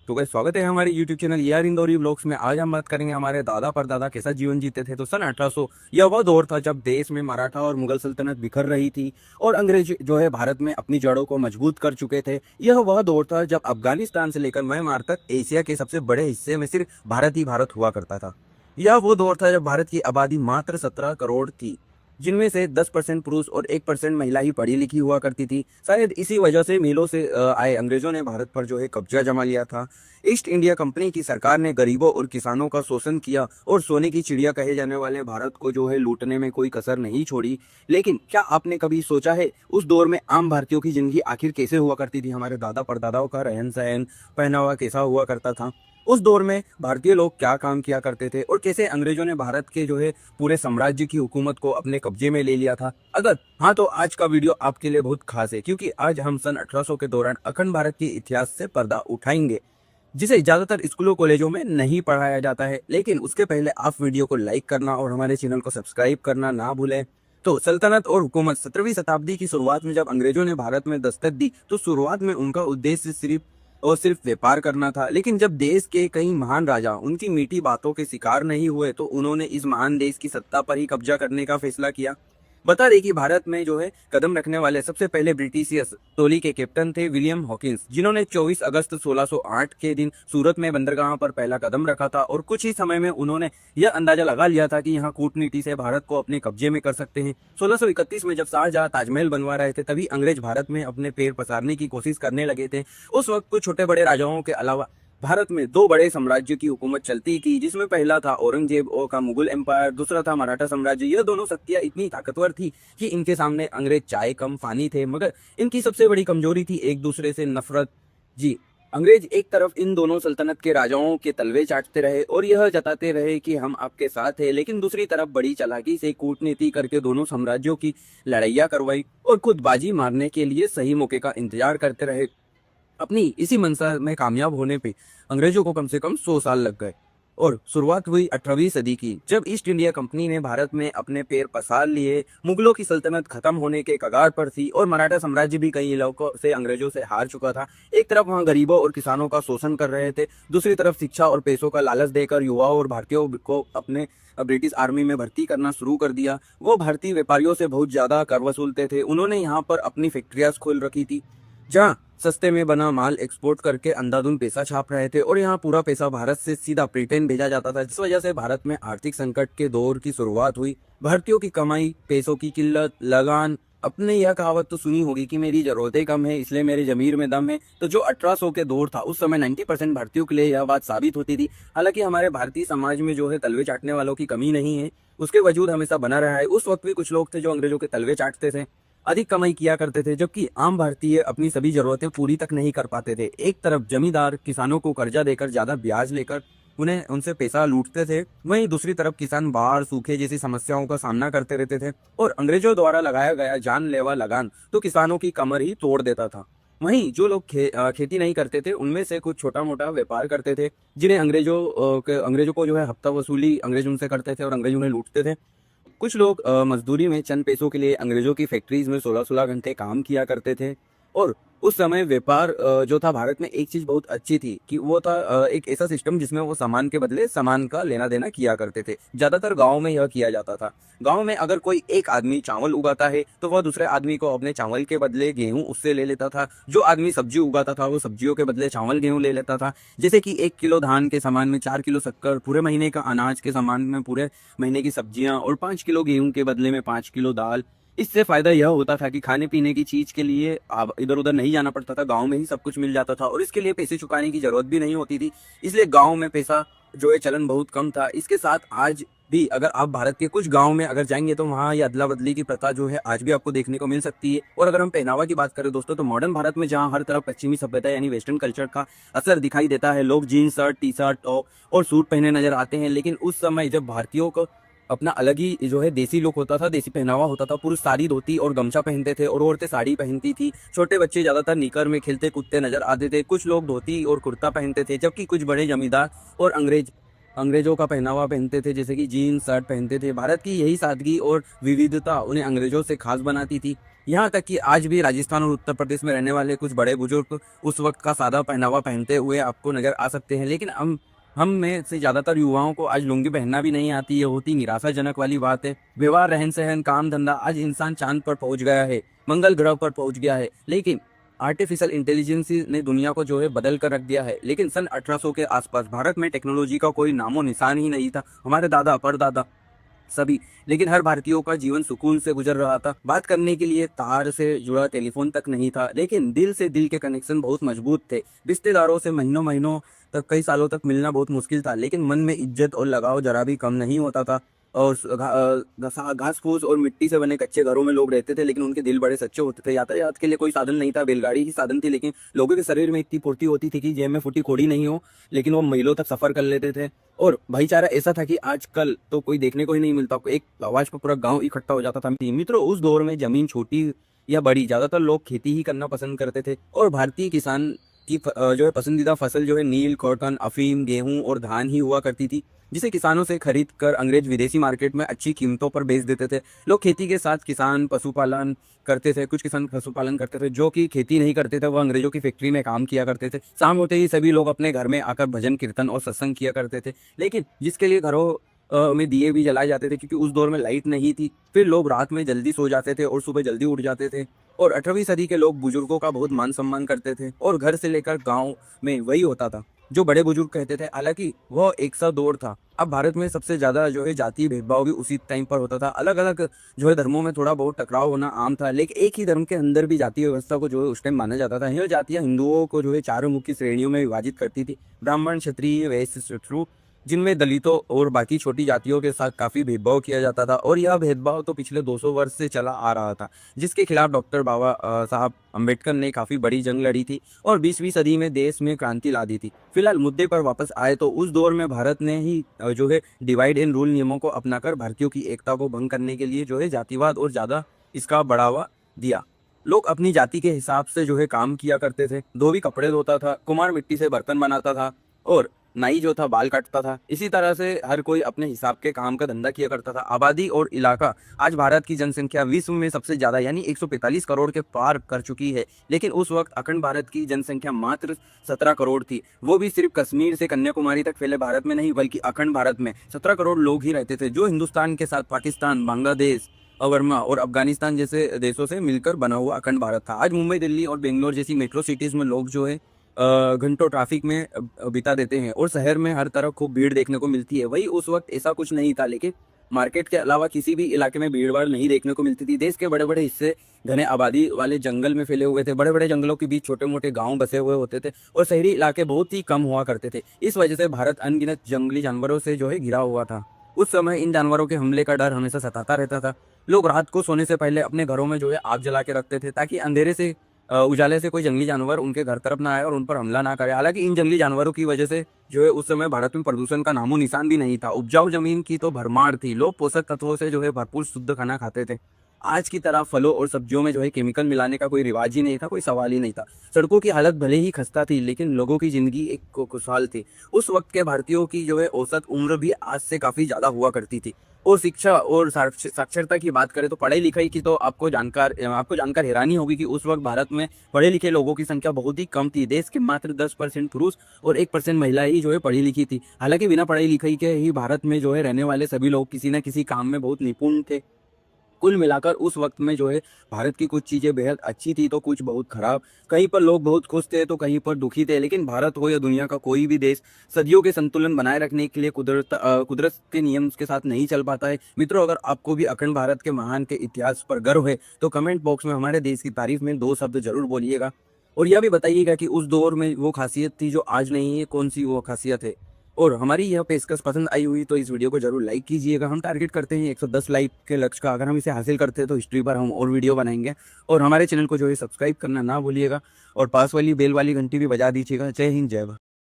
तो गाइस स्वागत है हमारे YouTube चैनल यार इंदौरी ब्लॉग्स में। आज हम बात करेंगे हमारे दादा परदादा कैसा जीवन जीते थे। तो सन 1800 यह वह दौर था जब देश में मराठा और मुगल सल्तनत बिखर रही थी और अंग्रेज जो है भारत में अपनी जड़ों को मजबूत कर चुके थे। यह वह दौर था जब अफगानिस्तान से लेकर म्यांमार तक एशिया के सबसे बड़े हिस्से में सिर्फ भारत ही भारत हुआ करता था। यह वो दौर था जब भारत की आबादी मात्र 17 करोड़ थी, जिनमें से 10% पुरुष और 1% महिला ही पढ़ी लिखी हुआ करती थी। शायद इसी वजह से मेलों से आए अंग्रेजों ने भारत पर जो है कब्जा जमा लिया था। ईस्ट इंडिया कंपनी की सरकार ने गरीबों और किसानों का शोषण किया और सोने की चिड़िया कहे जाने वाले भारत को जो है लूटने में कोई कसर नहीं छोड़ी। लेकिन क्या आपने कभी सोचा है उस दौर में आम भारतीयों की जिंदगी आखिर कैसे हुआ करती थी? हमारे दादा परदादाओं का रहन सहन, पहनावा कैसा हुआ करता था? उस दौर में भारतीय लोग क्या काम किया करते थे और कैसे अंग्रेजों ने भारत के जो है पूरे साम्राज्य की हुकूमत को अपने कब्जे में ले लिया था? अगर हाँ तो आज का वीडियो आपके लिए बहुत खास है, क्योंकि आज हम सन 1800 के दौरान अखंड भारत के इतिहास से पर्दा उठाएंगे, जिसे ज्यादातर स्कूलों कॉलेजों में नहीं पढ़ाया जाता है। लेकिन उसके पहले आप वीडियो को लाइक करना और हमारे चैनल को सब्सक्राइब करना ना भूलें। तो सल्तनत और हुकूमत 17वीं शताब्दी की शुरुआत में जब अंग्रेजों ने भारत में दस्तक दी तो शुरुआत में उनका उद्देश्य सिर्फ व्यापार करना था। लेकिन जब देश के कई महान राजा उनकी मीठी बातों के शिकार नहीं हुए तो उन्होंने इस महान देश की सत्ता पर ही कब्जा करने का फैसला किया। बता दें कि भारत में जो है कदम रखने वाले सबसे पहले ब्रिटिश टोली के कैप्टन थे विलियम हॉकिंस, जिन्होंने 24 अगस्त 1608 के दिन सूरत में बंदरगाह पर पहला कदम रखा था। और कुछ ही समय में उन्होंने यह अंदाजा लगा लिया था कि यहाँ कूटनीति से भारत को अपने कब्जे में कर सकते हैं। 1631 में जब शाहजहां ताजमहल बनवा रहे थे तभी अंग्रेज भारत में अपने पैर पसारने की कोशिश करने लगे थे। उस वक्त कुछ छोटे बड़े राजाओं के अलावा भारत में दो बड़े साम्राज्य की हुकूमत चलती थी, जिसमें पहला था औरंगजेब और का मुगल एम्पायर, दूसरा था मराठा साम्राज्य। यह दोनों शक्तियां इतनी ताकतवर थी कि इनके सामने अंग्रेज चाय कम फानी थे, मगर इनकी सबसे बड़ी कमजोरी थी एक दूसरे से नफरत। जी, अंग्रेज एक तरफ इन दोनों सल्तनत के राजाओं के तलवे चाटते रहे और यह जताते रहे कि हम आपके साथ हैं, लेकिन दूसरी तरफ बड़ी चालाकी से कूटनीति करके दोनों साम्राज्यों की लड़ाइयां करवाई और खुद बाजी मारने के लिए सही मौके का इंतजार करते रहे। अपनी इसी मंशा में कामयाब होने पे अंग्रेजों को कम से कम 100 साल लग गए और शुरुआत हुई 18वीं सदी की, जब ईस्ट इंडिया कंपनी ने भारत में अपने पैर पसार लिए। मुगलों की सल्तनत खत्म होने के कगार पर थी और मराठा साम्राज्य भी कई इलाकों से अंग्रेजों से हार चुका था। एक तरफ वहां गरीबों और किसानों का शोषण कर रहे थे, दूसरी तरफ शिक्षा और पैसों का लालच देकर युवाओं और भारतीयों को अपने ब्रिटिश आर्मी में भर्ती करना शुरू कर दिया। वो भारतीय व्यापारियों से बहुत ज्यादा कर वसूलते थे। उन्होंने यहाँ पर अपनी फैक्ट्रियां खोल रखी थी जहाँ सस्ते में बना माल एक्सपोर्ट करके अंधाधुंध पैसा छाप रहे थे और यहाँ पूरा पैसा भारत से सीधा ब्रिटेन भेजा जाता था, जिस वजह से भारत में आर्थिक संकट के दौर की शुरुआत हुई। भारतीयों की कमाई, पैसों की किल्लत, लगान। अपने यह कहावत तो सुनी होगी कि मेरी जरूरतें कम है इसलिए मेरे जमीर में दम है। तो जो 1800 के दौर था उस समय 90% भारतीयों के लिए यह बात साबित होती थी। हालांकि हमारे भारतीय समाज में जो है तलवे चाटने वालों की कमी नहीं है, उसके वजूद हमेशा बना रहा है। उस वक्त भी कुछ लोग थे जो अंग्रेजों के तलवे चाटते थे, अधिक कमाई किया करते थे, जबकि आम भारतीय अपनी सभी जरूरतें पूरी तक नहीं कर पाते थे। एक तरफ जमींदार किसानों को कर्जा देकर ज्यादा ब्याज लेकर उन्हें उनसे पैसा लूटते थे, वहीं दूसरी तरफ किसान बाढ़, सूखे जैसी समस्याओं का सामना करते रहते थे और अंग्रेजों द्वारा लगाया गया जानलेवा लगान तो किसानों की कमर ही तोड़ देता था। वहीं जो लोग खेती नहीं करते थे उनमें से कुछ छोटा मोटा व्यापार करते थे, जिन्हें अंग्रेजों को जो है हफ्ता वसूली अंग्रेज उनसे करते थे और अंग्रेज उन्हें लूटते थे। कुछ लोग मजदूरी में चंद पैसों के लिए अंग्रेजों की फैक्ट्रीज में 16-16 घंटे काम किया करते थे। और उस समय व्यापार जो था भारत में, एक चीज बहुत अच्छी थी कि वो था एक ऐसा सिस्टम जिसमें वो सामान के बदले सामान का लेना देना किया करते थे। ज्यादातर गाँव में यह किया जाता था। गाँव में अगर कोई एक आदमी चावल उगाता है तो वह दूसरे आदमी को अपने चावल के बदले गेहूं उससे ले लेता था। जो आदमी सब्जी उगाता था वो सब्जियों के बदले चावल गेहूं ले लेता था। जैसे कि 1 किलो धान के सामान में 4 किलो शक्कर, पूरे महीने का अनाज के सामान में पूरे महीने की सब्जियां और 5 किलो गेहूं के बदले में 5 किलो दाल। इससे फायदा यह होता था कि खाने पीने की चीज के लिए इधर उधर नहीं जाना पड़ता था, गांव में ही सब कुछ मिल जाता था और इसके लिए पैसे चुकाने की जरूरत भी नहीं होती थी। इसलिए गांव में पैसा जो है चलन बहुत कम था। इसके साथ आज भी अगर आप भारत के कुछ गांव में अगर जाएंगे तो वहाँ ये अदला बदली की प्रथा जो है आज भी आपको देखने को मिल सकती है। और अगर हम पहनावा की बात करें दोस्तों, तो मॉडर्न भारत में जहाँ हर तरफ पश्चिमी सभ्यता यानी वेस्टर्न कल्चर का असर दिखाई देता है, लोग jeans shirt, T shirt, top और सूट पहने नजर आते हैं। लेकिन उस समय जब भारतीयों को अपना अलग ही जो है देसी लुक होता था, देसी पहनावा होता था। पुरुष साड़ी धोती और गमछा पहनते थे और औरतें साड़ी पहनती थी। छोटे बच्चे ज्यादातर निकर में खेलते कूदते नजर आते थे। कुछ लोग धोती और कुर्ता पहनते थे, जबकि कुछ बड़े जमींदार और अंग्रेजों का पहनावा पहनते थे, जैसे कि जीन्स शर्ट पहनते थे। भारत की यही सादगी और विविधता उन्हें अंग्रेजों से खास बनाती थी। यहाँ तक कि आज भी राजस्थान और उत्तर प्रदेश में रहने वाले कुछ बड़े बुजुर्ग उस वक्त का सादा पहनावा पहनते हुए आपको नजर आ सकते हैं, लेकिन हम में से ज्यादातर युवाओं को आज लुंगी पहनना भी नहीं आती। ये होती निराशाजनक वाली बात है। व्यवहार, रहन सहन, काम धंधा, आज इंसान चांद पर पहुंच गया है, मंगल ग्रह पर पहुंच गया है, लेकिन आर्टिफिशियल इंटेलिजेंस ने दुनिया को जो है बदल कर रख दिया है। लेकिन सन 1800 के आसपास भारत में टेक्नोलॉजी का कोई नामो निशान ही नहीं था। हमारे दादा परदादा सभी, लेकिन हर भारतीयों का जीवन सुकून से गुजर रहा था। बात करने के लिए तार से जुड़ा टेलीफोन तक नहीं था, लेकिन दिल से दिल के कनेक्शन बहुत मजबूत थे। रिश्तेदारों से महीनों महीनों तक, कई सालों तक मिलना बहुत मुश्किल था, लेकिन मन में इज्जत और लगाव जरा भी कम नहीं होता था। और घास फूस और मिट्टी से बने कच्चे घरों में लोग रहते थे, लेकिन उनके दिल बड़े सच्चे होते थे। यातायात के लिए कोई साधन नहीं था, बैलगाड़ी ही साधन थी, लेकिन लोगों के शरीर में इतनी फुर्ती होती थी कि जेब में फूटी कोड़ी नहीं हो, लेकिन वो मीलों तक सफर कर लेते थे। और भाईचारा ऐसा था कि आजकल तो कोई देखने को ही नहीं मिलता। एक आवाज पर पूरा गांव इकट्ठा हो जाता था। मित्रों, उस दौर में जमीन छोटी या बड़ी, ज्यादातर लोग खेती ही करना पसंद करते थे। और भारतीय किसान की जो है पसंदीदा फसल जो है नील, कॉटन, अफीम, गेहूं और धान ही हुआ करती थी, जिसे किसानों से खरीद कर अंग्रेज विदेशी मार्केट में अच्छी कीमतों पर बेच देते थे। लोग खेती के साथ किसान पशुपालन करते थे। कुछ किसान पशुपालन करते थे, जो कि खेती नहीं करते थे, वो अंग्रेजों की फैक्ट्री में काम किया करते थे। शाम होते ही सभी लोग अपने घर में आकर भजन कीर्तन और सत्संग किया करते थे, लेकिन जिसके लिए घरों में दिए भी जलाए जाते थे, क्योंकि उस दौर में लाइट नहीं थी। फिर लोग रात में जल्दी सो जाते थे और सुबह जल्दी उठ जाते थे। और 18वीं सदी के लोग बुजुर्गों का बहुत मान सम्मान करते थे, और घर से लेकर गांव में वही होता था जो बड़े बुजुर्ग कहते थे। हालांकि वह एक सा दौर था। अब भारत में सबसे ज्यादा जो है जातीय भेदभाव भी उसी टाइम पर होता था। अलग अलग जो है धर्मों में थोड़ा बहुत टकराव होना आम था, लेकिन एक ही धर्म के अंदर भी जातीय व्यवस्था को जो है उस टाइम माना जाता था। यह जातियां हिंदुओं को जो है चारों मुख्य श्रेणियों में विभाजित करती थी: ब्राह्मण, क्षत्रिय, वैश्य, शूद्र, जिनमें दलितों और बाकी छोटी जातियों के साथ काफी भेदभाव किया जाता था। और यह भेदभाव तो पिछले 200 वर्ष से चला आ रहा था, जिसके खिलाफ डॉक्टर बाबा साहब अम्बेडकर ने काफी बड़ी जंग लड़ी थी और 20वीं सदी में देश में क्रांति ला दी थी। फिलहाल मुद्दे पर वापस आए तो उस दौर में भारत ने ही जो है डिवाइड एंड रूल नियमों को अपनाकर भारतीयों की एकता को भंग करने के लिए जो है जातिवाद और ज्यादा इसका बढ़ावा दिया। लोग अपनी जाति के हिसाब से जो है काम किया करते थे। धोबी कपड़े धोता था, कुम्हार मिट्टी से बर्तन बनाता था, और नाई जो था बाल काटता था। इसी तरह से हर कोई अपने हिसाब के काम का धंधा किया करता था। आबादी और इलाका, आज भारत की जनसंख्या विश्व में सबसे ज्यादा यानी 145 करोड़ के पार कर चुकी है, लेकिन उस वक्त अखंड भारत की जनसंख्या मात्र 17 करोड़ थी। वो भी सिर्फ कश्मीर से कन्याकुमारी तक फैले भारत में नहीं, बल्कि अखंड भारत में 17 करोड़ लोग ही रहते थे, जो हिंदुस्तान के साथ पाकिस्तान, बांग्लादेश, वर्मा और अफगानिस्तान जैसे देशों से मिलकर बना हुआ अखंड भारत था। आज मुंबई, दिल्ली और बेंगलोर जैसी मेट्रो सिटीज में लोग जो है घंटों ट्रैफिक में बिता देते हैं, और शहर में हर तरफ खूब भीड़ देखने को मिलती है। वही उस वक्त ऐसा कुछ नहीं था, लेकिन मार्केट के अलावा किसी भी इलाके में भीड़ भाड़ नहीं देखने को मिलती थी। देश के बड़े बड़े हिस्से घने आबादी वाले जंगल में फैले हुए थे। बड़े बड़े जंगलों के बीच छोटे मोटे गांव बसे हुए होते थे, और शहरी इलाके बहुत ही कम हुआ करते थे। इस वजह से भारत अनगिनत जंगली जानवरों से जो है घिरा हुआ था। उस समय इन जानवरों के हमले का डर हमेशा सताता रहता था। लोग रात को सोने से पहले अपने घरों में जो है आग जला के रखते थे, ताकि अंधेरे से उजाले से कोई जंगली जानवर उनके घर तरफ ना आए और उन पर हमला ना करे। हालांकि इन जंगली जानवरों की वजह से जो है उस समय भारत में प्रदूषण का नामो निशान भी नहीं था। उपजाऊ जमीन की तो भरमार थी। लोग पोषक तत्वों से जो है भरपूर शुद्ध खाना खाते थे। आज की तरह फलों और सब्जियों में जो है केमिकल मिलाने का कोई रिवाज ही नहीं था, कोई सवाल ही नहीं था। सड़कों की हालत भले ही खस्ता थी, लेकिन लोगों की जिंदगी एक खुशहाल थी। उस वक्त के भारतीयों की जो है औसत उम्र भी आज से काफी ज्यादा हुआ करती थी। और शिक्षा और साक्षरता की बात करें तो पढ़ाई लिखाई की तो आपको जानकर हैरानी होगी कि उस वक्त भारत में पढ़े लिखे लोगों की संख्या बहुत ही कम थी। देश के मात्र 10% पुरुष और 1% महिला ही जो है पढ़ी लिखी थी। हालांकि बिना पढ़ाई लिखाई के ही भारत में जो है रहने वाले सभी लोग किसी न किसी काम में बहुत निपुण थे। कुल मिलाकर उस वक्त में जो है भारत की कुछ चीजें बेहद अच्छी थी तो कुछ बहुत खराब। कहीं पर लोग बहुत खुश थे तो कहीं पर दुखी थे। लेकिन भारत हो या दुनिया का कोई भी देश सदियों के संतुलन बनाए रखने के लिए कुदरत के नियम के साथ नहीं चल पाता है। मित्रों, अगर आपको भी अखंड भारत के महान के इतिहास पर गर्व है तो कमेंट बॉक्स में हमारे देश की तारीफ में 2 शब्द जरूर बोलिएगा, और यह भी बताइएगा कि उस दौर में वो खासियत थी जो आज नहीं है, कौन सी वो खासियत है। और हमारी यह पेशकश पसंद आई हुई तो इस वीडियो को जरूर लाइक कीजिएगा। हम टारगेट करते हैं 110 लाइक के लक्ष्य का। अगर हम इसे हासिल करते हैं तो हिस्ट्री पर हम और वीडियो बनाएंगे। और हमारे चैनल को जो है सब्सक्राइब करना ना भूलिएगा, और पास वाली बेल वाली घंटी भी बजा दीजिएगा। जय हिंद, जय भारत।